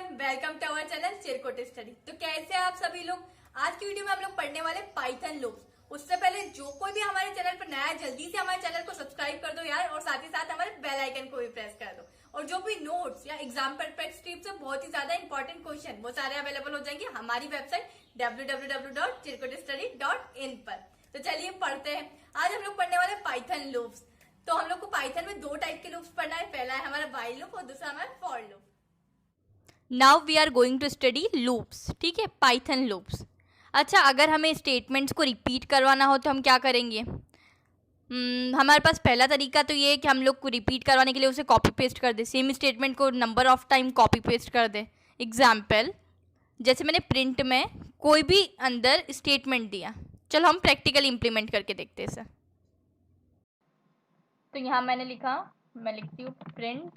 Welcome to our channel Chirkut study. तो कैसे हैं आप सभी लोग। आज की वीडियो में हम लोग पढ़ने वाले पाइथन लूप्स। उससे पहले जो कोई भी हमारे चैनल पर नया है जल्दी से हमारे चैनल को सब्सक्राइब कर दो यार, और साथ ही साथ हमारे बेल आइकन को भी प्रेस कर दो। और जो भी नोट्स या एग्जाम परफेक्ट टिप्स है, बहुत ही ज्यादा इंपॉर्टेंट क्वेश्चन, वो सारे अवेलेबल हो जाएंगे हमारी वेबसाइट www.chirkutustudy.in पर। तो चलिए पढ़ते हैं। आज हम लोग पढ़ने वाले पाइथन लूप्स। तो हम लोग को पाइथन में दो टाइप के लूप्स पढ़ना है। पहला है हमारा व्हाइल लूप और दूसरा हमारा for loop. Now we are going to study loops, ठीक है, पाइथन लूप्स। अच्छा, अगर हमें स्टेटमेंट्स को रिपीट करवाना हो तो हम क्या करेंगे? हमारे पास पहला तरीका तो ये है कि हम लोग को रिपीट करवाने के लिए उसे कॉपी पेस्ट कर दे, सेम स्टेटमेंट को number of time copy paste कर दे। एग्जाम्पल, जैसे मैंने प्रिंट में कोई भी अंदर स्टेटमेंट दिया, चलो हम प्रैक्टिकल इम्प्लीमेंट करके देखते हैं इसे। तो यहाँ मैंने लिखा, मैं लिखती हूँ प्रिंट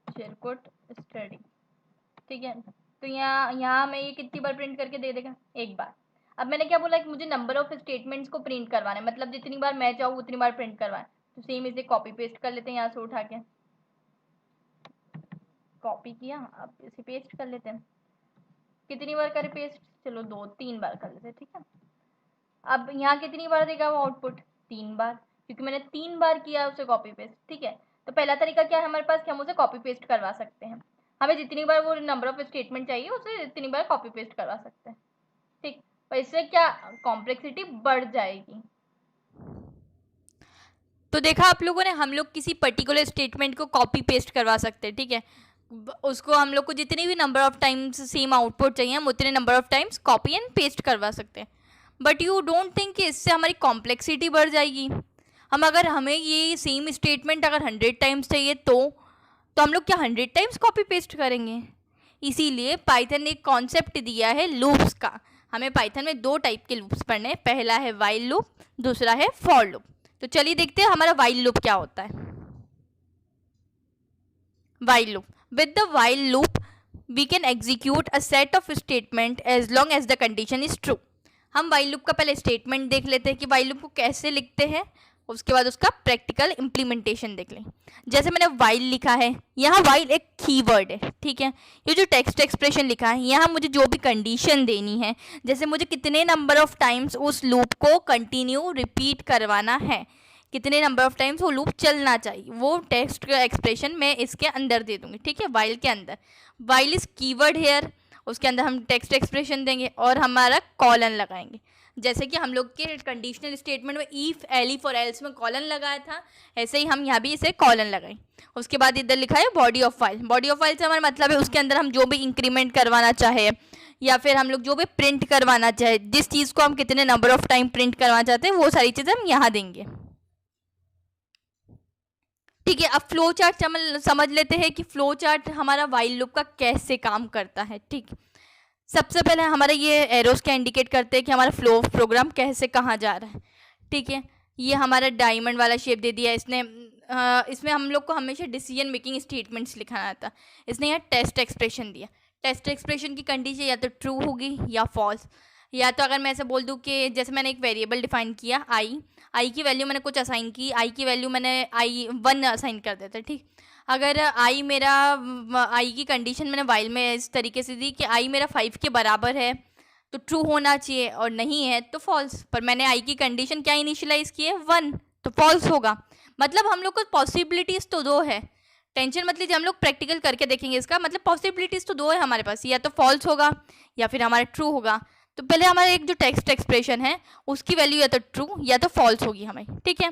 चिरकुट स्टडी, ठीक है। तो यहाँ मैं ये कितनी बार प्रिंट करके दे देगा? एक बार। अब मैंने क्या बोला कि मुझे नंबर ऑफ स्टेटमेंट्स को प्रिंट करवाना है, मतलब जितनी बार मैं चाहूँ उतनी बार प्रिंट करवाना। तो सेम इसे कॉपी पेस्ट कर लेते हैं, यहाँ से उठा के कॉपी किया, अब इसे पेस्ट कर लेते हैं। कितनी बार करें पेस्ट? चलो 2-3 बार कर लेते हैं, ठीक है। अब यहाँ कितनी बार देगा वो आउटपुट? 3 बार, क्योंकि मैंने 3 बार किया उसे कॉपी पेस्ट, ठीक है। तो पहला तरीका क्या है हमारे पास कि हम उसे कॉपी पेस्ट करवा सकते हैं। हमें जितनी बार वो नंबर ऑफ स्टेटमेंट चाहिए उसे जितनी बार कॉपी पेस्ट करवा सकते हैं, ठीक। पर इससे क्या कॉम्प्लेक्सिटी बढ़ जाएगी। तो देखा आप लोगों ने, हम लोग किसी पर्टिकुलर स्टेटमेंट को कॉपी पेस्ट करवा सकते हैं, ठीक है। उसको हम लोग को जितनी भी number of times same output चाहिए हम उतने number of times copy and paste करवा सकते हैं। बट यू डोंट थिंक कि इससे हमारी कॉम्प्लेक्सिटी बढ़ जाएगी? अगर हमें ये सेम स्टेटमेंट अगर 100 टाइम्स चाहिए तो हम लोग क्या 100 टाइम्स कॉपी पेस्ट करेंगे? इसीलिए पाइथन ने एक कॉन्सेप्ट दिया है लूप्स का। हमें पाइथन में दो टाइप के लूप्स पढ़ने हैं, पहला है व्हाइल लूप, दूसरा है फॉर लूप। तो चलिए देखते हैं हमारा व्हाइल लूप क्या होता है। While loop, with the while loop we can execute a set of statement as long as the condition is true। हम while loop का पहले स्टेटमेंट देख लेते हैं कि while loop को कैसे लिखते हैं, उसके बाद उसका प्रैक्टिकल इम्प्लीमेंटेशन देख लें। जैसे मैंने while लिखा है, यहाँ while एक कीवर्ड है, ठीक है। ये जो टेक्स्ट एक्सप्रेशन लिखा है, यहाँ मुझे जो भी कंडीशन देनी है, जैसे मुझे कितने नंबर ऑफ टाइम्स उस लूप को कंटिन्यू रिपीट करवाना है, कितने नंबर ऑफ टाइम्स वो लूप चलना चाहिए, वो टेक्स्ट एक्सप्रेशन मैं इसके अंदर दे दूंगी, ठीक है। वाइल के अंदर, वाइल इज कीवर्ड हेयर, उसके अंदर हम टेक्स्ट एक्सप्रेशन देंगे और हमारा कॉलन लगाएंगे। जैसे कि हम लोग के कंडीशनल स्टेटमेंट में इफ, एलिफ और एल्स में कॉलन लगाया था, ऐसे ही हम यहाँ भी इसे कॉलन लगाएं। उसके बाद इधर लिखा है body of file. Body of file से हमारा मतलब है उसके अंदर हम जो भी इंक्रीमेंट करवाना चाहे या फिर हम लोग जो भी प्रिंट करवाना चाहे, जिस चीज़ को हम कितने नंबर ऑफ टाइम प्रिंट करवाना चाहते हैं, वो सारी चीज़ें हम यहाँ देंगे, ठीक है। अब फ्लो चार्ट समझ लेते हैं कि फ्लो चार्ट हमारा व्हाइल लूप का कैसे काम करता है, ठीक। सबसे पहले हमारे ये एरोस क्या इंडिकेट करते हैं कि हमारा फ्लो ऑफ प्रोग्राम कैसे कहाँ जा रहा है, ठीक है। ये हमारा डायमंड वाला शेप दे दिया इसने। इसमें हम लोग को हमेशा डिसीजन मेकिंग स्टेटमेंट्स लिखाना था। इसने यहाँ टेस्ट एक्सप्रेशन दिया। टेस्ट एक्सप्रेशन की कंडीशन या तो ट्रू होगी या फॉल्स, या तो अगर मैं ऐसे बोल दूँ कि जैसे मैंने एक वेरिएबल डिफाइन किया आई की वैल्यू मैंने कुछ असाइन की, आई की वैल्यू मैंने I1 असाइन कर देता, ठीक। अगर आई की कंडीशन मैंने वाइल में इस तरीके से दी कि आई मेरा 5 के बराबर है तो ट्रू होना चाहिए, और नहीं है तो फॉल्स। पर मैंने आई की कंडीशन क्या इनिशियलाइज की है? 1, तो फॉल्स होगा। मतलब हम लोग को पॉसिबिलिटीज़ तो दो है, टेंशन मत लीजिए, हम लोग प्रैक्टिकल करके देखेंगे इसका। मतलब पॉसिबिलिटीज़ तो दो है हमारे पास, या तो फॉल्स होगा या फिर हमारा ट्रू होगा। तो पहले हमारा एक जो टेक्स्ट एक्सप्रेशन है उसकी वैल्यू या तो ट्रू या तो फॉल्स होगी हमें, ठीक है।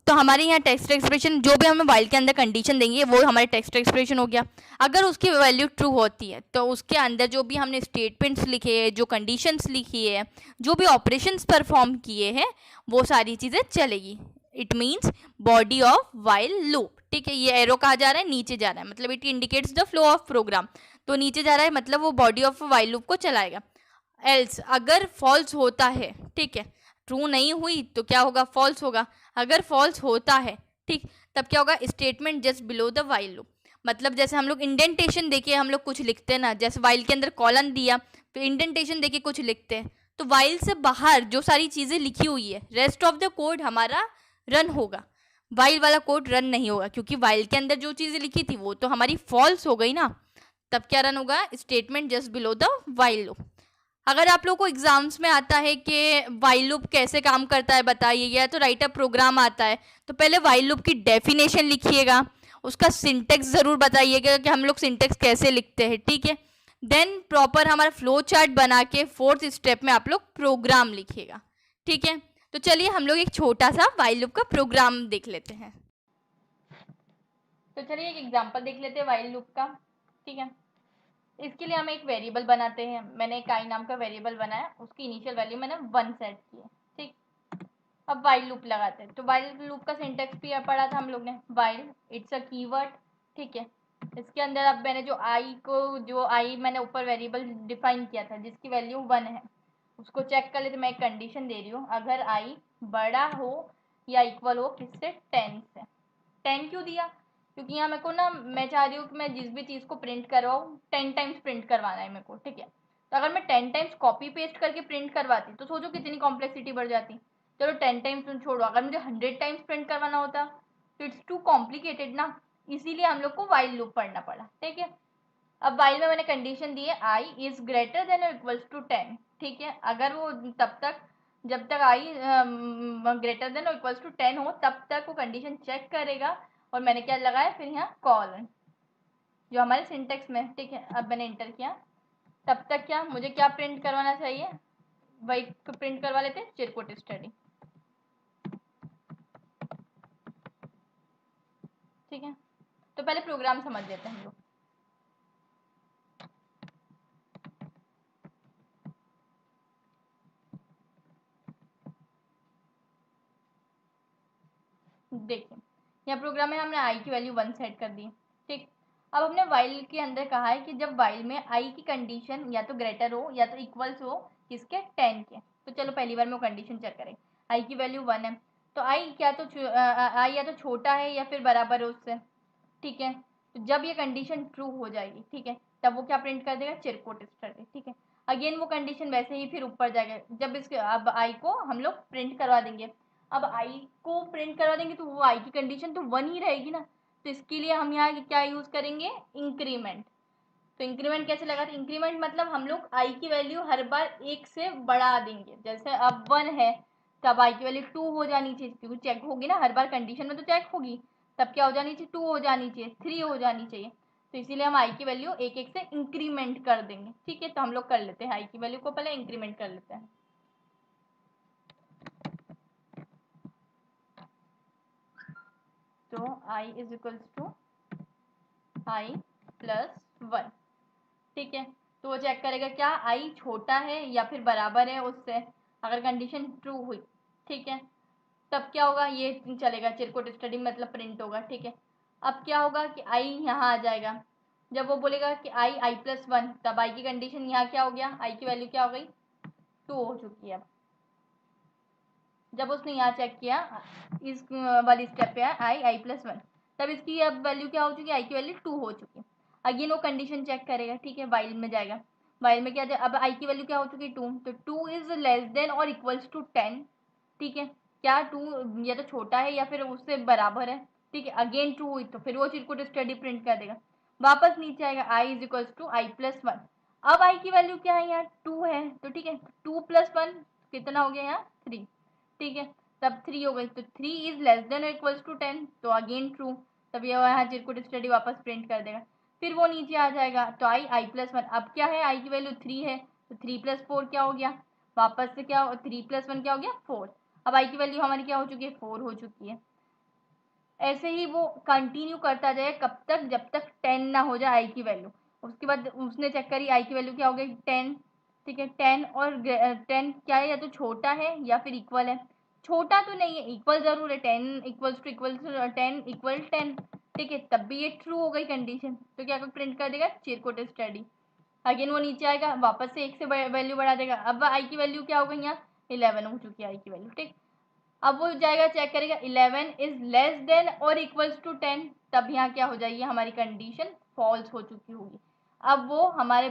तो हमारे यहाँ टेक्स्ट एक्सप्रेशन जो भी हमें व्हाइल के अंदर कंडीशन देंगे वो हमारे टेक्स्ट एक्सप्रेशन हो गया। अगर उसकी वैल्यू ट्रू होती है तो उसके अंदर जो भी हमने स्टेटमेंट्स लिखे हैं, जो कंडीशंस लिखी है, जो भी ऑपरेशंस परफॉर्म किए हैं, वो सारी चीज़ें चलेगी। It means body of while loop, ठीक है। ये एरो कहाँ जा रहा है? नीचे जा रहा है, मतलब it indicates the flow of program. तो नीचे जा रहा है मतलब वो बॉडी ऑफ व्हाइल लूप को चलाएगा। एल्स, अगर फॉल्स होता है, ठीक है, ट्रू नहीं हुई तो क्या होगा? फॉल्स होगा। अगर फॉल्स होता है, ठीक, तब क्या होगा? Statement just below the while loop. मतलब जैसे हम लोग इंडेंटेशन देके हम लोग कुछ लिखते हैं ना, जैसे व्हाइल के अंदर कॉलन दिया फिर इंडेंटेशन देके कुछ लिखते हैं, तो व्हाइल से बाहर जो सारी चीज़ें लिखी हुई है रेस्ट ऑफ द कोड हमारा रन होगा। वाइल वाला कोड रन नहीं होगा, क्योंकि वाइल के अंदर जो चीज़ें लिखी थी वो तो हमारी फॉल्स हो गई ना। तब क्या रन होगा, statement just below the while loop. अगर आप लोग को एग्जाम्स में आता है कि वाइल लूप कैसे काम करता है बताइए, या तो राइट अ प्रोग्राम आता है, तो पहले वाइल लूप की डेफिनेशन लिखिएगा, उसका सिंटेक्स ज़रूर बताइएगा कि हम लोग सिंटेक्स कैसे लिखते हैं, ठीक है। देन प्रॉपर हमारा फ्लो चार्ट बना के फोर्थ स्टेप में आप लोग प्रोग्राम लिखिएगा, ठीक है। तो चलिए हम लोग एक छोटा सा वाइल लूप का प्रोग्राम देख लेते हैं। तो चलिए एक एग्जांपल देख लेते हैं वाइल लूप का, ठीक है। इसके लिए हम एक वेरिएबल बनाते हैं। मैंने एक आई नाम का वेरिएबल बनाया, उसकी इनिशियल वैल्यू मैंने 1 सेट की है, ठीक। अब वाइल लूप लगाते हैं। तो वाइल लूप का सिंटेक्स भी पढ़ा था हम लोग ने, वाइल इट्स अ कीवर्ड, ठीक है। इसके अंदर अब मैंने जो आई मैंने ऊपर वेरिएबल डिफाइन किया था जिसकी वैल्यू 1 है, उसको चेक कर लेते। मैं एक कंडीशन दे रही हूँ, अगर आई बड़ा हो या इक्वल हो किससे, 10 से। 10 क्यों दिया, क्योंकि यहाँ मेरे को ना, मैं चाह रही हूँ कि मैं जिस भी चीज़ को प्रिंट करवाऊँ 10 टाइम्स प्रिंट करवाना है मेरे को, ठीक है। तो अगर मैं 10 टाइम्स कॉपी पेस्ट करके प्रिंट करवाती तो सोचो कितनी कॉम्प्लेक्सिटी बढ़ जाती। चलो 10 टाइम्स तुम छोड़ो, अगर मुझे 100 टाइम्स प्रिंट करवाना होता तो इट्स टू कॉम्प्लिकेटेड ना, इसीलिए हम लोग को वाइल लूप पढ़ना पड़ा, ठीक है। अब वाइल में मैंने कंडीशन दी है आई इज ग्रेटर देन और इक्वल्स टू 10, ठीक है। अगर वो तब तक, जब तक आई ग्रेटर देन और इक्वल्स टू 10 हो तब तक वो कंडीशन चेक करेगा। और मैंने क्या लगाया फिर यहाँ कॉलन, जो हमारे सिंटेक्स में, ठीक है। अब मैंने इंटर किया, तब तक क्या मुझे क्या प्रिंट करवाना चाहिए, वही प्रिंट करवा लेते हैं, चिरकुट स्टडी, ठीक है। तो पहले प्रोग्राम समझ लेते हैं हम लोग। देखिए यहाँ प्रोग्राम में हमने आई की वैल्यू 1 सेट कर दी, ठीक। अब हमने वाइल के अंदर कहा है कि जब वाइल में आई की कंडीशन या तो ग्रेटर हो या तो इक्वल्स हो किसके, 10 के। तो चलो पहली बार में कंडीशन चेक करें, आई की वैल्यू 1 है, तो आई क्या तो आई या तो छोटा है या फिर बराबर है उससे, ठीक है। तो जब ये कंडीशन ट्रू हो जाएगी, ठीक है, तब वो क्या प्रिंट कर देगा, चिरकुट स्टडी, ठीक है। अगेन वो कंडीशन वैसे ही फिर ऊपर जाएगा, जब इसके अब आई को हम लोग प्रिंट करवा देंगे। अब आई को प्रिंट करवा देंगे तो वो आई की कंडीशन तो 1 ही रहेगी ना। तो इसके लिए हम यहाँ क्या यूज करेंगे, इंक्रीमेंट। तो इंक्रीमेंट कैसे लगाते, इंक्रीमेंट मतलब हम लोग आई की वैल्यू हर बार 1 से बढ़ा देंगे। जैसे अब 1 है तब आई की वैल्यू 2 हो जानी चाहिए, क्योंकि चेक होगी ना, हर बार कंडीशन में तो चेक होगी। तब क्या हो जानी चाहिए, 2 हो जानी चाहिए, 3 हो जानी चाहिए। तो इसीलिए हम आई की वैल्यू एक एक से इंक्रीमेंट कर देंगे, ठीक है। तो हम लोग कर लेते हैं, आई की वैल्यू को पहले इंक्रीमेंट कर लेते हैं। तो I is equals to I plus 1, ठीक है। तो वो चेक करेगा क्या आई छोटा है या फिर बराबर है उससे। अगर कंडीशन ट्रू हुई, ठीक है, तब क्या होगा, ये चलेगा, चिरकुट स्टडी मतलब प्रिंट होगा, ठीक है। अब क्या होगा कि आई यहाँ आ जाएगा, जब वो बोलेगा कि आई आई प्लस 1, तब आई की कंडीशन यहाँ क्या हो गया, आई की वैल्यू क्या हो गई, 2 हो चुकी है। अब जब उसने यहाँ चेक किया, इस वाली स्टेप पे आई आई प्लस 1, तब इसकी अब वैल्यू क्या हो चुकी है, आई की वैल्यू 2 हो चुकी है। अगेन वो कंडीशन चेक करेगा, ठीक है, वाइल में जाएगा। वाइल में क्या जाए, अब आई की वैल्यू क्या हो चुकी है, 2, तो 2 इज लेस देन और इक्वल्स टू 10, ठीक है। क्या 2 या तो छोटा है या फिर उससे बराबर है, ठीक है। अगेन ट्रू हुई तो फिर वो चिरकुट स्टडी प्रिंट कर देगा। वापस नीचे आएगा, I is equals to I plus 1। अब आई की वैल्यू क्या है, यहाँ 2 है, तो ठीक है, 2 प्लस 1 कितना हो गया, यहाँ 3, ठीक है। तब 3 हो गई, तो 3 is less than equals to 10, तो अगेन ट्रू। तब ये यहाँ चिरकुट स्टडी वापस प्रिंट कर देगा। फिर वो नीचे आ जाएगा, तो आई आई प्लस 1, अब क्या है, आई की वैल्यू 3 है, तो 3 प्लस 4 क्या हो गया, वापस से क्या, 3 प्लस 1 क्या हो गया, 4। अब आई की वैल्यू हमारी क्या हो चुकी है, 4 हो चुकी है। ऐसे ही वो कंटिन्यू करता जाए कब तक, जब तक 10 ना हो जाए आई की वैल्यू। उसके बाद उसने चेक करी, आई की वैल्यू क्या हो गई, 10, ठीक है। 10 और 10 क्या है, या तो छोटा है या फिर इक्वल है। छोटा तो नहीं है, इक्वल जरूर है, 10 इक्वल्स टू इक्वल 10 इक्वल 10, ठीक है। तब भी ये ट्रू हो गई कंडीशन, तो क्या प्रिंट कर देगा, चिरकुट स्टडी। अगेन वो नीचे आएगा, वापस से 1 से वैल्यू बढ़ा देगा। अब आई की वैल्यू क्या हो गई, यहाँ 11 हो चुकी है आई की वैल्यू, ठीक। अब वो जाएगा चेक करेगा, 11 इज लेस देन और इक्वल्स टू 10, तब यहाँ क्या हो जाएगी, हमारी कंडीशन फॉल्स हो चुकी होगी। अब वो हमारे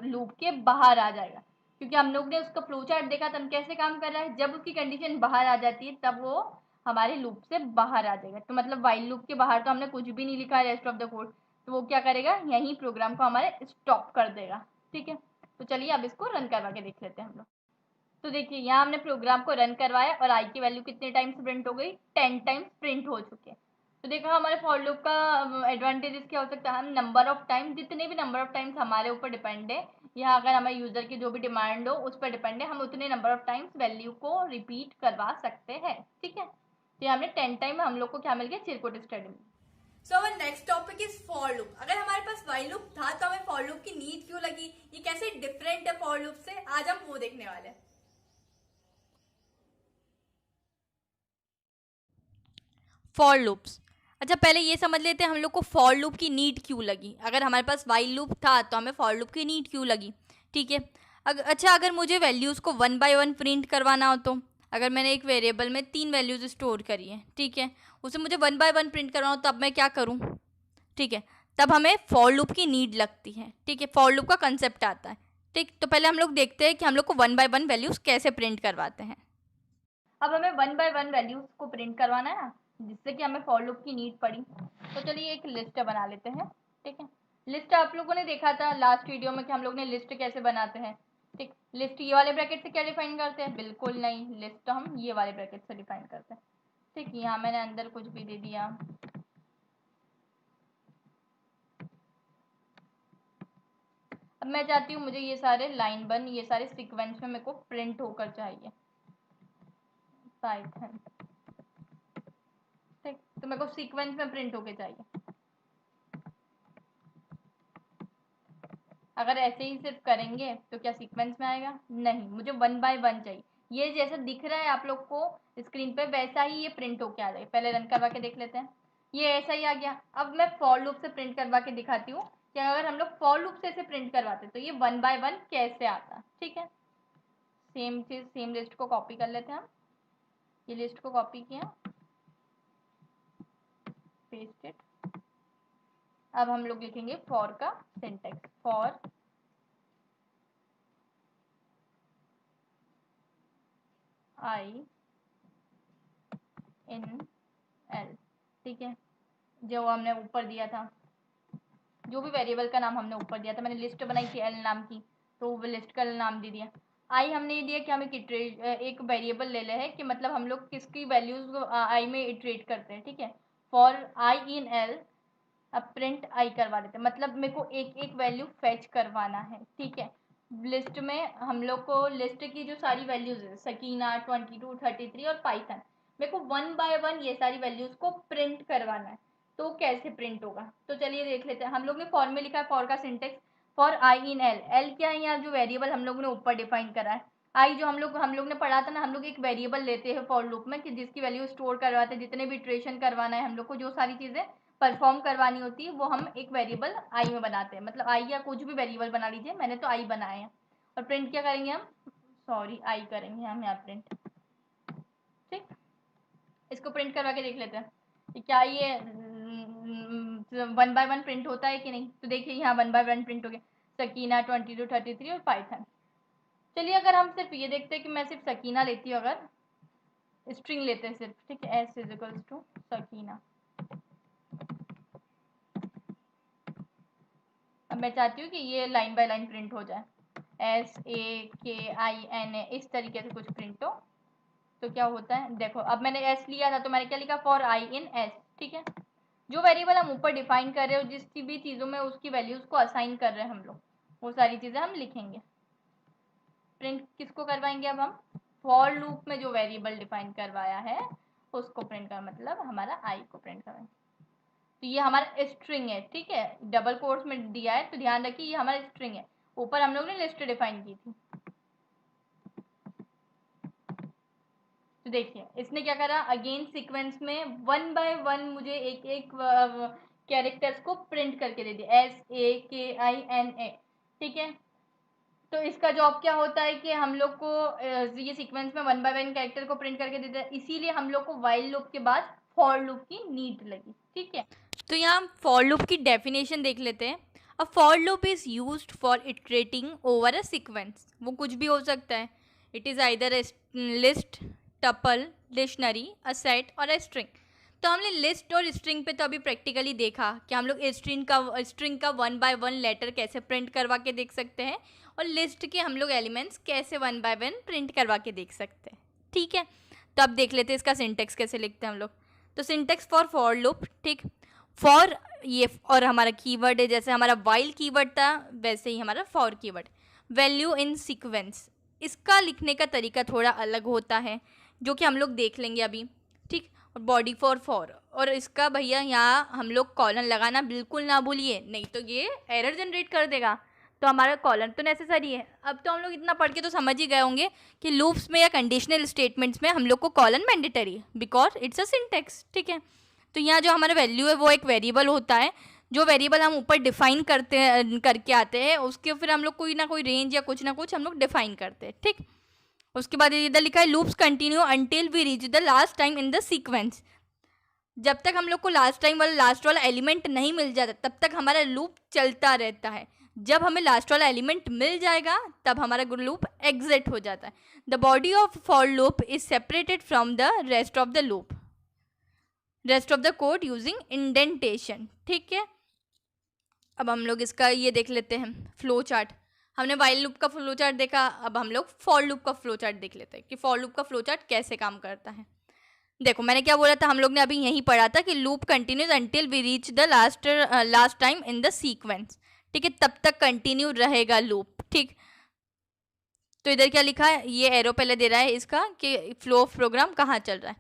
लूप के बाहर आ जाएगा, क्योंकि हम लोग ने उसका फ्लो चार्ट देखा था कैसे काम कर रहा है। जब उसकी कंडीशन बाहर आ जाती है तब वो हमारे लूप से बाहर आ जाएगा। तो मतलब वाइल लूप के बाहर तो हमने कुछ भी नहीं लिखा है रेस्ट ऑफ द कोड, तो वो क्या करेगा, यहीं प्रोग्राम को हमारे स्टॉप कर देगा। ठीक है, तो चलिए अब इसको रन करवा के देख लेते हैं हम लोग। तो देखिए यहाँ हमने प्रोग्राम को रन करवाया और आई की वैल्यू कितने टाइम्स प्रिंट हो गई, 10 टाइम्स प्रिंट हो चुके हैं। तो देखो हमारे फॉर लूप का एडवांटेजेस क्या हो सकता है, हम नंबर ऑफ टाइम, जितने भी नंबर ऑफ टाइम्स हमारे ऊपर डिपेंड है, या अगर हमारे यूजर की जो भी डिमांड हो उस पर डिपेंड है, हम उतने नंबर ऑफ टाइम्स वैल्यू को रिपीट करवा सकते हैं। ठीक है, तो यहाँ हमने 10 टाइम हम लोग को क्या मिल गया, चिरकुट स्टडी में। So our next topic is for loop. अगर हमारे पास वाइल लूप था तो हमें फॉर लूप की नीड क्यों लगी, ये कैसे डिफरेंट है फॉर लूप से, आज हम वो देखने वाले हैं। फॉर लूप्स, अच्छा पहले ये समझ लेते हैं हम लोग को फॉर लूप की नीड क्यों लगी। अगर हमारे पास वाइल लूप था तो हमें फॉर लूप की नीड क्यों लगी। ठीक है, अच्छा अगर मुझे वैल्यूज़ को 1 बाय 1 प्रिंट करवाना हो, तो अगर मैंने एक वेरिएबल में 3 वैल्यूज़ स्टोर करी है, ठीक है, उसे मुझे 1 बाय 1 प्रिंट करवाना हो, तब मैं क्या करूँ। ठीक है, तब हमें फॉर लूप की नीड लगती है। ठीक है, फॉर लूप का कंसेप्ट आता है। ठीक, तो पहले हम लोग देखते हैं कि हम लोग को 1 बाय 1 वैल्यूज़ कैसे प्रिंट करवाते हैं। अब हमें 1 बाय 1 वैल्यूज को प्रिंट करवाना है ना, जिससे कि हमें फॉर लूप की नीड पड़ी। तो चलिए एक लिस्ट बना लेते हैं। ठीक है, लिस्ट आप लोगों ने देखा था लास्ट वीडियो में कि हम लोग ने लिस्ट कैसे बनाते हैं। ठीक, लिस्ट ये वाले ब्रैकेट से क्या डिफाइन करते हैं, बिल्कुल नहीं, लिस्ट तो हम ये वाले ब्रैकेट से डिफाइन करते हैं। ठीक, यहाँ मैंने अंदर कुछ भी दे दिया। अब मैं चाहती हूँ मुझे ये सारे लाइन बन, ये सारे सीक्वेंस में मेरे को प्रिंट होकर चाहिए, पाइथन। ठीक, तो मेरे को सीक्वेंस में प्रिंट होके चाहिए। अगर ऐसे ही सिर्फ करेंगे तो क्या सीक्वेंस में आएगा, नहीं, मुझे 1 बाय 1 चाहिए। ये जैसा दिख रहा है आप लोग को स्क्रीन पे वैसा ही ये प्रिंट होके आ जाए। पहले रन करवा के देख लेते हैं, ये ऐसा ही आ गया। अब मैं फॉर लूप से प्रिंट करवा के दिखाती हूँ कि अगर हम लोग फॉर लूप से इसे प्रिंट करवाते तो ये 1 बाय 1 कैसे आता। ठीक है, सेम चीज, सेम लिस्ट को कॉपी कर लेते हैं हम। ये लिस्ट को कॉपी किया, पेस्ट इट। अब हम लोग लिखेंगे फॉर का syntax, for I in L. ठीक है, जो हमने ऊपर दिया था, जो भी वेरिएबल का नाम हमने ऊपर दिया था, मैंने लिस्ट बनाई थी एल नाम की, तो वो लिस्ट का नाम दे दिया। आई हमने ये दिया कि हम एक वेरिएबल ले ले है कि मतलब हम लोग किसकी वैल्यूज आई में इटरेट करते हैं। ठीक है, फॉर आई इन एल, अब प्रिंट आई करवा देते हैं, मतलब मेरे को एक एक वैल्यू फेच करवाना है। ठीक है, लिस्ट में हम लोग को लिस्ट की जो सारी वैल्यूज है, सकीना, 22, 33 और पाइथन, मेरे को 1 बाय 1 ये सारी वैल्यूज को प्रिंट करवाना है। तो कैसे प्रिंट होगा, तो चलिए देख लेते हैं। हम लोग ने फॉर में लिखा है फॉर का syntax, for I in L. L क्या है, यहाँ जो वेरिएबल हम लोग ने ऊपर डिफाइन करा है। आई जो हम लोग ने पढ़ा था ना, हम लोग एक वेरिएबल लेते हैं फॉर लूप में कि जिसकी वैल्यू स्टोर करवाते हैं, जितने भी इटरेशन करवाना है हम लोग को, जो सारी चीजें परफॉर्म करवानी होती है वो हम एक वेरिएबल आई में बनाते हैं। मतलब आई या कुछ भी वेरिएबल बना लीजिए, मैंने तो आई बनाया है। और प्रिंट क्या करेंगे हम, सॉरी आई करेंगे हम यहाँ प्रिंट। ठीक, इसको प्रिंट करवा के देख लेते हैं कि क्या ये 1 बाय 1 प्रिंट होता है कि नहीं। तो देखिए यहाँ 1 बाय 1 प्रिंट हो गया, सकीना, 22, 33 और पाइथन। चलिए अगर हम सिर्फ ये देखते हैं कि मैं सिर्फ सकीना लेती हूँ, अगर स्ट्रिंग लेते हैं सिर्फ, ठीक है, S is equals to Sakina. अब मैं चाहती हूँ कि ये लाइन बाय लाइन प्रिंट हो जाए, SAKINA, इस तरीके से कुछ प्रिंट हो। तो क्या होता है, देखो अब मैंने एस लिया था तो मैंने क्या लिखा, फॉर आई इन एस। ठीक है, जो वेरिएबल हम ऊपर डिफाइन कर रहे हो, जिस भी चीज़ों में उसकी वैल्यूज को असाइन कर रहे हैं हम लोग, वो सारी चीज़ें हम लिखेंगे। प्रिंट किसको करवाएंगे, अब हम फॉर लूप में जो वेरिएबल डिफाइन करवाया है उसको प्रिंट कर, मतलब हमारा आई को प्रिंट करवाएंगे। तो ये हमारा स्ट्रिंग है। ठीक है, डबल कोट्स में दिया है तो ध्यान रखिए ये हमारा स्ट्रिंग है। ऊपर हम लोग ने लिस्ट डिफाइन की थी। तो देखिए इसने क्या करा, अगेन सीक्वेंस में 1 बाय 1 मुझे एक एक कैरेक्टर्स को प्रिंट करके दे दिया, SAKINA। ठीक है, तो इसका जॉब क्या होता है कि हम लोग को ये सीक्वेंस में 1 बाय 1 कैरेक्टर को प्रिंट करके देता है, इसीलिए हम लोग को वाइल लूप के बाद फॉर लूप की नीड लगी। ठीक है, तो यहाँ हम फॉर लूप की डेफिनेशन देख लेते हैं। A for loop is used for iterating over a sequence. वो कुछ भी हो सकता है, it is either list, tuple, dictionary, a set और अ स्ट्रिंग। तो हमने लिस्ट और स्ट्रिंग पे तो अभी प्रैक्टिकली देखा कि हम लोग स्ट्रिंग का 1 बाय 1 लेटर कैसे प्रिंट करवा के देख सकते हैं और लिस्ट के हम लोग एलिमेंट्स कैसे 1 बाय 1 प्रिंट करवा के देख सकते हैं। ठीक है, तो अब देख लेते हैं इसका सिंटेक्स कैसे लिखते हैं हम लोग। तो सिंटेक्स फॉर लूप, ठीक, फॉर ये और हमारा कीवर्ड है, जैसे हमारा वाइल कीवर्ड था वैसे ही हमारा for keyword. Value in sequence, इसका लिखने का तरीका थोड़ा अलग होता है जो कि हम लोग देख लेंगे अभी। ठीक, और बॉडी फॉर और इसका भैया यहाँ हम लोग कॉलन लगाना बिल्कुल ना भूलिए, नहीं तो ये एरर जनरेट कर देगा। तो हमारा कॉलन तो नेसेसरी है। अब तो हम लोग इतना पढ़ के तो समझ ही गए होंगे कि लूप्स में या कंडीशनल स्टेटमेंट्स में हम लोग को कॉलन मैंडेटरी है बिकॉज इट्स अ सिंटेक्स। ठीक है, तो यहाँ जो हमारा वैल्यू है वो एक वेरिएबल होता है, जो वेरिएबल हम ऊपर डिफाइन करके आते हैं उसके फिर हम लोग कोई ना कोई रेंज या कुछ ना कुछ हम लोग डिफाइन करते हैं। ठीक, उसके बाद इधर लिखा है loops continue until we reach the last time in the sequence. जब तक हम लोग को लास्ट वाला एलिमेंट नहीं मिल जाता तब तक हमारा लूप चलता रहता है। जब हमें लास्ट वाला एलिमेंट मिल जाएगा तब हमारा लूप एग्जिट हो जाता है। The body of for loop is separated from the rest of the code using indentation. ठीक है, अब हम लोग इसका ये देख लेते हैं फ्लो चार्ट। हमने वाइल लूप का फ्लो चार्ट देखा, अब हम लोग फॉर लूप का फ्लो चार्ट देख लेते हैं कि फॉर लूप का फ्लो चार्ट कैसे काम करता है। देखो मैंने क्या बोला था, हम लोग ने अभी यही पढ़ा था कि loop continues until we reach the last time in the sequence. ठीक है, तब तक कंटिन्यू रहेगा लूप। ठीक, तो इधर क्या लिखा है, ये एरो पहले दे रहा है इसका कि फ्लो ऑफ प्रोग्राम कहाँ चल रहा है।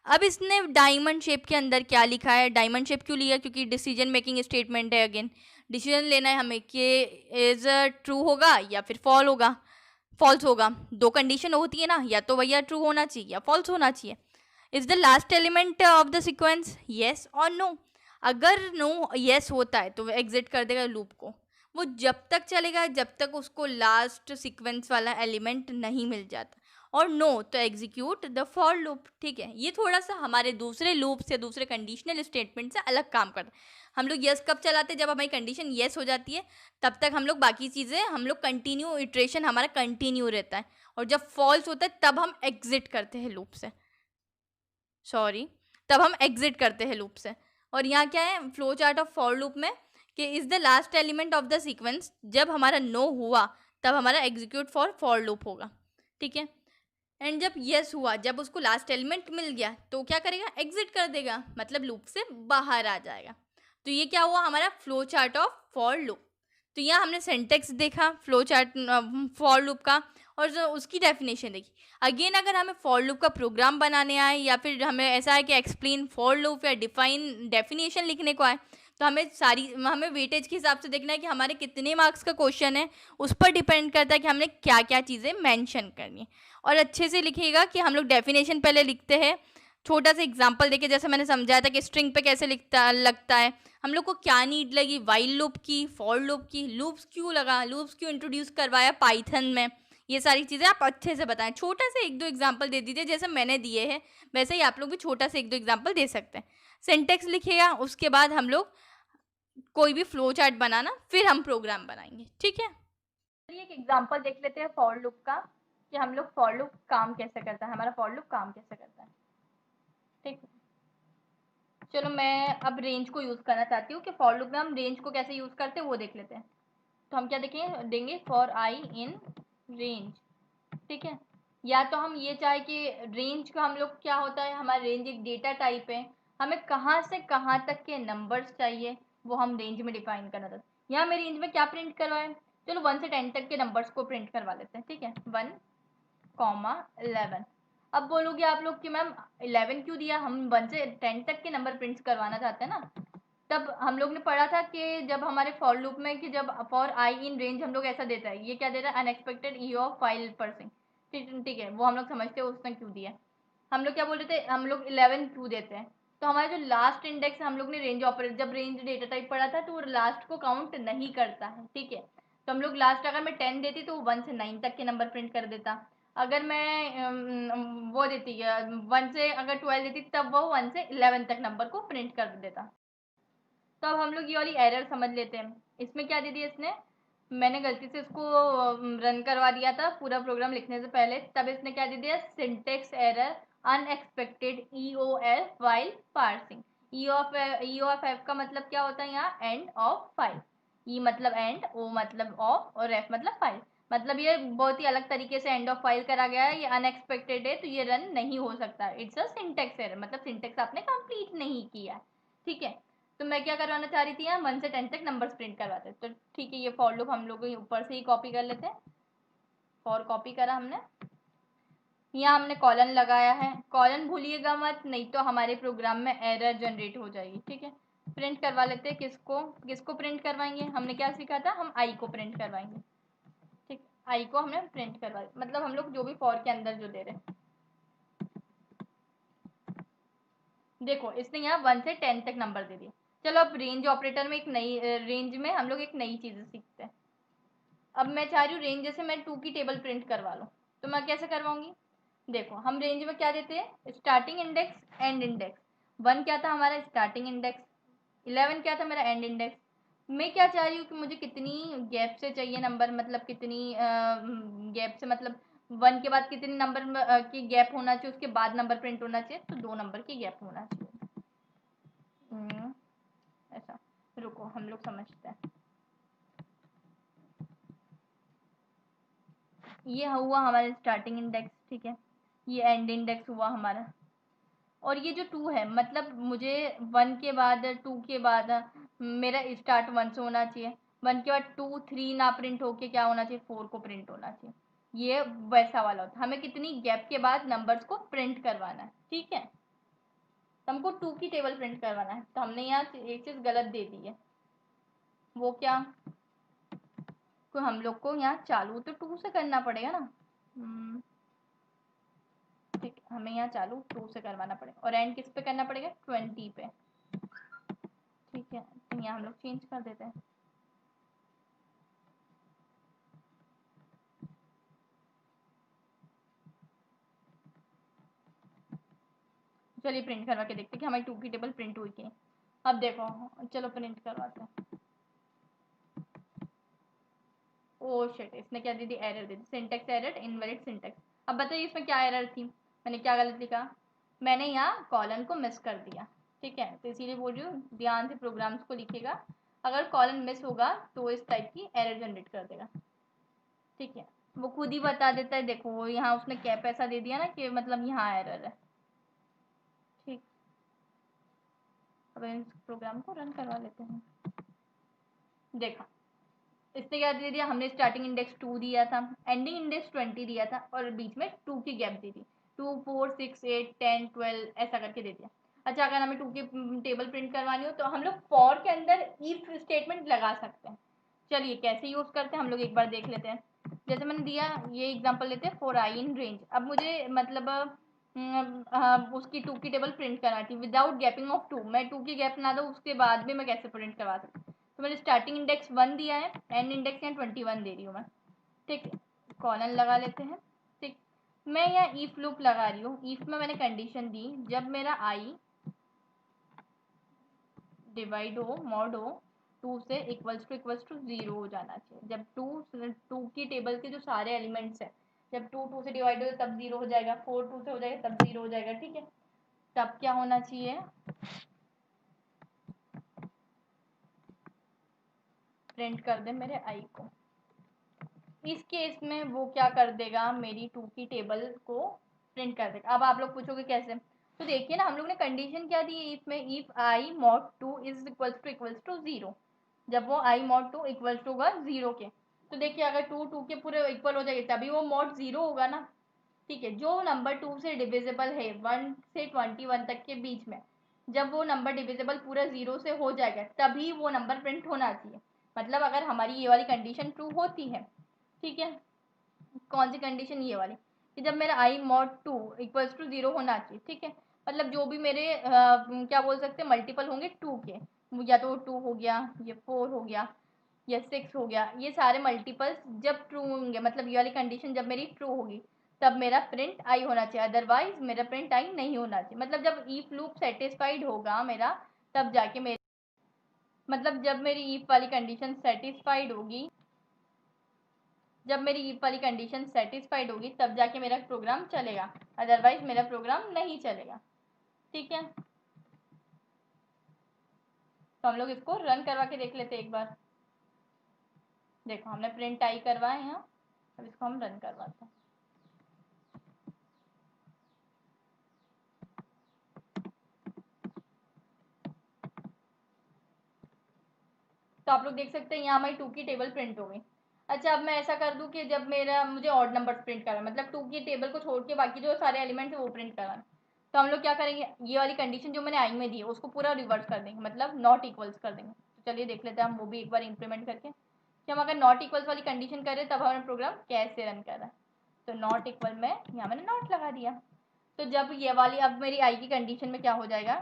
अब इसने डायमंड शेप के अंदर क्या लिखा है, डायमंड शेप क्यों लिया, क्योंकि डिसीजन मेकिंग स्टेटमेंट है। अगेन डिसीजन लेना है हमें कि इज ट्रू होगा या फिर फॉल्स होगा। दो कंडीशन होती है ना, या तो भैया ट्रू होना चाहिए या फॉल्स होना चाहिए। Is the last element of the sequence yes और नो। अगर नो येस होता है तो वो एग्जिट कर देगा लूप को। वो जब तक चलेगा जब तक उसको लास्ट सीक्वेंस वाला एलिमेंट नहीं मिल जाता, और नो तो एग्जीक्यूट द फॉर लूप। ठीक है, ये थोड़ा सा हमारे दूसरे लूप्स या दूसरे कंडीशनल स्टेटमेंट से अलग काम करता है। हम लोग यस कब चलाते हैं, जब हमारी कंडीशन यस हो जाती है तब तक हम लोग बाकी चीज़ें हम लोग कंटिन्यू इटरेशन हमारा कंटिन्यू रहता है, और जब फॉल्स होता है तब हम एग्जिट करते हैं लूप से। तब हम एग्जिट करते हैं लूप से। और यहाँ क्या है flow chart of for loop में कि is the last element of the sequence, जब हमारा नो हुआ तब हमारा एग्जीक्यूट फॉर लूप होगा। ठीक है, एंड जब येस हुआ, जब उसको लास्ट एलिमेंट मिल गया तो क्या करेगा, एग्जिट कर देगा, मतलब लूप से बाहर आ जाएगा। तो ये क्या हुआ हमारा flow chart of for loop. तो यहाँ हमने सिंटेक्स देखा फ्लो चार्ट फॉर लूप का, और जो उसकी डेफिनेशन देखी। अगेन अगर हमें फॉर लूप का प्रोग्राम बनाने आए या फिर हमें ऐसा है कि एक्सप्लेन फॉर लूप या डिफाइन डेफिनेशन लिखने को आए, तो हमें वेटेज के हिसाब से देखना है कि हमारे कितने मार्क्स का क्वेश्चन है, उस पर डिपेंड करता है कि हमने क्या क्या चीज़ें मेंशन करनी है। और अच्छे से लिखिएगा कि हम लोग डेफिनेशन पहले लिखते हैं, छोटा सा एग्जांपल देके, जैसे मैंने समझाया था कि स्ट्रिंग पे कैसे लगता है, हम लोग को क्या नीड लगी वाइल लूप की, फॉर लूप की, लूप्स क्यों इंट्रोड्यूस करवाया पाइथन में, ये सारी चीज़ें आप अच्छे से बताएं। छोटा सा 1-2 एग्जाम्पल दे दीजिए, जैसे मैंने दिए हैं वैसे ही आप लोग भी छोटा सा 1-2 एग्जाम्पल दे सकते हैं। सिंटेक्स लिखिएगा, उसके बाद हम लोग कोई भी फ्लो चार्ट बनाना, फिर हम प्रोग्राम बनाएंगे। ठीक है, चलिए एक एग्जाम्पल देख लेते हैं फॉर लूप का कि हम लोग फॉर लूप काम कैसे करता है, हमारा फॉर लूप काम कैसे करता है। ठीक, चलो मैं अब रेंज को यूज़ करना चाहती हूँ कि फॉर लूप में हम रेंज को कैसे यूज़ करते हैं वो देख लेते हैं। तो हम क्या देंगे फॉर आई इन रेंज। ठीक है, या तो हम ये चाहे कि रेंज का हम लोग क्या होता है, हमारा रेंज एक डेटा टाइप है, हमें कहाँ से कहाँ तक के नंबर्स चाहिए वो हम रेंज में डिफाइन करना था। यहाँ मैं रेंज में क्या प्रिंट करवाएं, चलो 1 से 10 तक के नंबर्स को प्रिंट करवा लेते हैं। ठीक है, 1, 11। अब बोलोगे आप लोग कि मैम 11 क्यों दिया, हम 1 से 10 तक के नंबर प्रिंट करवाना चाहते हैं ना। तब हम लोग ने पढ़ा था कि जब हमारे फॉर लूप में कि जब फॉर आई इन रेंज हम लोग ऐसा देता है, ये क्या दे रहा है, अनएक्सपेक्टेड ई ऑफ 5%। ठीक है, वो हम लोग समझते हैं उसने क्यों दिया। हम लोग क्या बोल रहे थे, हम लोग 11 क्यों देते हैं, तो हमारा जो लास्ट इंडेक्स हम लोग ने रेंज ऑपरेटर, जब रेंज डेटा टाइप पढ़ा था तो वो लास्ट को काउंट नहीं करता है। ठीक है, तो हम लोग लास्ट अगर मैं 10 देती तो 1 से 9 तक के नंबर प्रिंट कर देता। अगर मैं वो देती 1 से अगर 12 देती तब वो 1 से 11 तक नंबर को प्रिंट कर देता। तो अब हम लोग ये वाली एरर समझ लेते हैं। इसमें क्या दे दिया इसने, मैंने गलती से इसको रन करवा दिया था पूरा प्रोग्राम लिखने से पहले, तब इसने क्या दे दिया, syntax error unexpected EOF while parsing. EOF का मतलब क्या होता है यहाँ, एंड ऑफ फाइल। E मतलब एंड, O मतलब ऑफ और F मतलब फाइल। मतलब ये बहुत ही अलग तरीके से एंड ऑफ फाइल करा गया है, ये अनएक्सपेक्टेड है तो ये रन नहीं हो सकता। इट्स अ सिंटेक्स एरर, मतलब सिंटेक्स आपने कंप्लीट नहीं किया। ठीक है, तो मैं क्या करवाना चाह रही थी यहाँ, 1 से 10 तक नंबर्स प्रिंट करवाते। तो ठीक है, ये फॉर लूप हम लोग ऊपर से ही कॉपी कर लेते हैं। फॉर कॉपी करा हमने, यहाँ हमने कॉलन लगाया है। कॉलन भूलिएगा मत, नहीं तो हमारे प्रोग्राम में एरर जनरेट हो जाएगी। ठीक है, प्रिंट करवा लेते हैं। किसको किसको प्रिंट करवाएंगे, हमने क्या सीखा था, हम आई को प्रिंट करवाएंगे। ठीक, आई को हमने प्रिंट करवा, मतलब हम लोग जो भी फॉर के अंदर जो दे रहे हैं। देखो इसने यहाँ 1 से 10 तक नंबर दे दिए। चलो अब रेंज ऑपरेटर में एक नई रेंज में हम लोग एक नई चीज सीखते हैं। अब मैं चाह रही हूँ रेंज जैसे मैं 2 की टेबल प्रिंट करवा लूँ, तो मैं कैसे करवाऊंगी। देखो हम रेंज में क्या देते हैं, स्टार्टिंग इंडेक्स, एंड इंडेक्स। 1 क्या था हमारा स्टार्टिंग इंडेक्स, 11 क्या था मेरा एंड इंडेक्स। मैं क्या चाह रही हूँ कि मुझे कितनी गैप से चाहिए नंबर, मतलब कितनी गैप से, मतलब 1 के बाद कितने नंबर की गैप होना चाहिए, उसके बाद नंबर प्रिंट होना चाहिए, तो 2 नंबर की गैप होना चाहिए। ऐसा, रुको हम लोग समझते हैं। ये हुआ हमारा स्टार्टिंग इंडेक्स। ठीक है, ये एंड इंडेक्स हुआ हमारा। और ये जो 2 है, मतलब मुझे 1 के बाद 2 के बाद मेरा स्टार्ट 1 से होना चाहिए। 1 के बाद 2 3 ना प्रिंट होके क्या होना चाहिए, 4 को प्रिंट होना चाहिए। ये वैसा वाला होता है, हमें कितनी गैप के बाद नंबर्स को प्रिंट करवाना है। ठीक है, तो हमको 2 की टेबल प्रिंट करवाना है, तो हमने यहाँ एक चीज गलत दे दी है। वो क्या, तो हम लोग को यहाँ चालू तो 2 से करना पड़ेगा ना। ठीक है, हमें यहाँ चालू 2 से करवाना पड़ेगा, और एंड किस पे करना पड़ेगा, 20 पे। ठीक है, तो यहाँ हम लोग चेंज कर देते हैं। चलिए प्रिंट करवा के देखते हैं कि हमारी 2 की टेबल प्रिंट हुई कि। अब देखो, चलो प्रिंट करवाते हैं। ओ शिट, इसने क्या दे दी, एरर दे दी, सिंटेक्स एरर, इनवैलिड सिंटेक्स। अब बताइए इसमें क्या एरर थी, मैंने क्या गलत लिखा, मैंने यहाँ कॉलन को मिस कर दिया। ठीक है, तो इसीलिए बोल रही हूँ ध्यान से प्रोग्राम्स को लिखेगा, अगर कॉलन मिस होगा तो इस टाइप की एरर जनरेट कर देगा। ठीक है, वो खुद ही बता देता है। देखो यहाँ उसने कैप ऐसा दे दिया ना कि मतलब यहाँ एरर है। ठीक, अब इस प्रोग्राम को रन करवा लेते हैं। देखा, इसने क्या दे दिया, हमने स्टार्टिंग इंडेक्स 2 दिया था, एंडिंग इंडेक्स 20 दिया था, और बीच में 2 की गैप दी थी। 2 4 6 8 10 12 ऐसा करके दे दिया। अच्छा, अगर हमें 2 की टेबल प्रिंट करवानी हो तो हम लोग फॉर के अंदर इफ स्टेटमेंट लगा सकते हैं। चलिए कैसे यूज करते हैं हम लोग एक बार देख लेते हैं। जैसे मैंने दिया, ये एग्जांपल लेते हैं, फॉर आई इन रेंज। अब मुझे मतलब उसकी 2 की टेबल प्रिंट करना थी विदाउट गैपिंग ऑफ 2। मैं 2 की गैप ना दो उसके बाद भी मैं कैसे प्रिंट करवा सकती हूँ। तो मैंने स्टार्टिंग इंडेक्स 1 दिया है, एंड इंडेक्स यहाँ 21 दे रही हूँ मैं। ठीक है, कॉलन लगा लेते हैं। ठीक, मैं यहाँ ईफ लूप लगा रही हूँ। ईफ में मैंने कंडीशन दी, जब मेरा आई डिवाइड हो, मॉड हो 2 से, इक्वल्स टू 0 हो जाना चाहिए। जब 2 की टेबल के जो सारे एलिमेंट्स हैं, जब 2 से डिवाइड हो तब 0 हो जाएगा, 4 2 से हो जाएगा तब 0 हो जाएगा। ठीक है, तब क्या होना चाहिए, प्रिंट कर दे मेरे आई को। इस केस में वो क्या कर देगा, मेरी 2 की टेबल को प्रिंट कर देगा। अब आप लोग पूछोगे कैसे, तो देखिए ना हम लोग ने कंडीशन क्या दी इफ में, if I mod 2 is equals to 0। जब वो आई मॉड 2 इक्वल्स टू होगा 0 के, तो देखिए अगर 2 के पूरे इक्वल हो जाएगी तभी वो मॉड 0 होगा ना। ठीक है, जो नंबर 2 से डिविजिबल है 1 से 21 तक के बीच में, जब वो नंबर डिविजिबल पूरा 0 से हो जाएगा तभी वो नंबर प्रिंट होना चाहिए। मतलब अगर हमारी ये वाली कंडीशन ट्रू होती है, ठीक है, कौन सी कंडीशन, ये वाली, कि जब मेरा आई मॉड 2 इक्वल्स टू 0 होना चाहिए। ठीक है, मतलब जो भी मेरे क्या बोल सकते हैं, मल्टीपल होंगे 2 के, या तो 2 हो गया, ये 4 हो गया, या 6 हो गया, ये सारे मल्टीपल्स जब ट्रू होंगे, मतलब ये वाली कंडीशन जब मेरी ट्रू होगी तब मेरा प्रिंट आई होना चाहिए, अदरवाइज मेरा प्रिंट आई नहीं होना चाहिए। मतलब जब ईफ लूप सेटिस्फाइड होगा मेरा, तब जाके मेरे, मतलब जब मेरी ईफ वाली कंडीशन सेटिस्फाइड होगी जब मेरी ये वाली कंडीशन सेटिस्फाइड होगी तब जाके मेरा प्रोग्राम चलेगा, अदरवाइज मेरा प्रोग्राम नहीं चलेगा। ठीक है, तो हम लोग इसको रन करवा के देख लेते हैं एक बार। देखो हमने प्रिंट आई करवाए हैं, अब इसको हम रन करवाते हैं। तो आप लोग देख सकते हैं यहाँ हमारी 2 की टेबल प्रिंट हो गई। अच्छा, अब मैं ऐसा कर दूं कि जब मेरा मुझे ऑड नंबर्स प्रिंट करना है, मतलब 2 की टेबल को छोड़ के बाकी जो सारे एलिमेंट्स है वो प्रिंट करवाना, तो हम लोग क्या करेंगे, ये वाली कंडीशन जो मैंने आई में दी है उसको पूरा रिवर्स कर देंगे, मतलब नॉट इक्वल्स कर देंगे। तो चलिए देख लेते हैं हम वो भी एक बार इंप्लीमेंट करके कि हम अगर नॉट इक्वल्स वाली कंडीशन करें तब हमारा प्रोग्राम कैसे रन कर रहा है। तो नॉट इक्वल में यहाँ मैंने नॉट लगा दिया। तो जब ये वाली, अब मेरी आई की कंडीशन में क्या हो जाएगा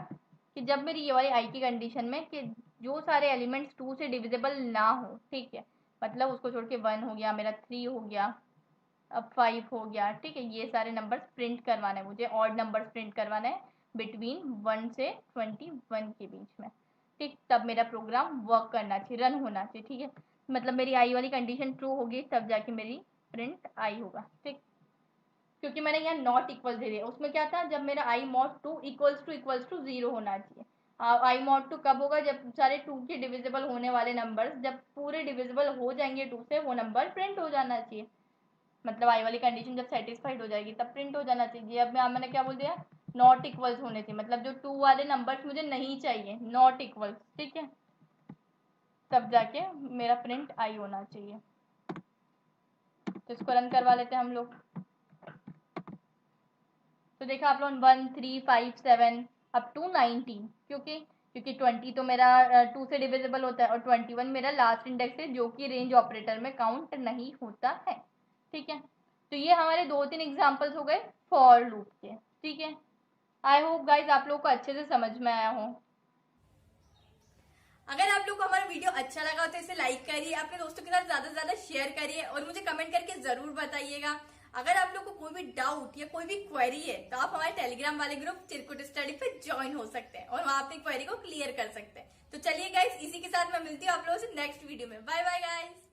कि जब मेरी ये वाली आई की कंडीशन में कि जो सारे एलिमेंट्स 2 से डिविजिबल ना हो, ठीक है, मतलब उसको छोड़ के 1 हो गया, मेरा 3 हो गया, अब 5 हो गया, ठीक है, ये सारे नंबर्स प्रिंट करवाना है मुझे, ऑड नंबर्स प्रिंट करवाना है बिटवीन 1 से 21 के बीच में। ठीक, तब मेरा प्रोग्राम वर्क करना चाहिए, रन होना चाहिए। ठीक है, मतलब मेरी आई वाली कंडीशन ट्रू होगी तब जाके मेरी प्रिंट आई होगा। ठीक, क्योंकि मैंने यहाँ नॉट इक्वल दे दिया, उसमें क्या था, जब मेरा आई मॉड 2 इक्वल्स टू 0 होना चाहिए। आई मॉड 2 कब होगा, जब सारे 2 के डिविजिबल होने वाले नंबर्स जब पूरे डिविजिबल हो जाएंगे 2 से, वो नंबर प्रिंट हो जाना चाहिए। मतलब आई वाली कंडीशन जब सेटिस्फाइड हो जाएगी तब प्रिंट हो जाना चाहिए। अब मैंने क्या बोल दिया, नॉट इक्वल्स होने चाहिए, मतलब जो 2 वाले नंबर्स मुझे नहीं चाहिए, नॉट इक्वल्स, ठीक है, तब जाके मेरा प्रिंट आई होना चाहिए। तो इसको रन करवा लेते हैं हम लोग। तो देखा आप लोग 1 3 5 7 अप टू 19, क्योंकि 20 तो मेरा 2 से डिविजिबल होता है और 21 मेरा लास्ट इंडेक्स है जो कि रेंज ऑपरेटर में काउंट नहीं होता है। ठीक है, तो ये हमारे 2-3 एग्जांपल्स हो गए फॉर लूप के। ठीक है, आई होप गाइज आप लोग को अच्छे से समझ में आया हो। अगर आप लोग को हमारा वीडियो अच्छा लगा हो तो इसे लाइक करिए, अपने दोस्तों के साथ ज्यादा से ज्यादा शेयर करिए और मुझे कमेंट करके जरूर बताइएगा। अगर आप लोग को कोई भी डाउट या कोई भी क्वेरी है तो आप हमारे टेलीग्राम वाले ग्रुप चिरकुट स्टडी पे ज्वाइन हो सकते हैं और वहां अपनी क्वेरी को क्लियर कर सकते हैं। तो चलिए गाइस, इसी के साथ मैं मिलती हूँ आप लोगों से नेक्स्ट वीडियो में। Bye bye guys.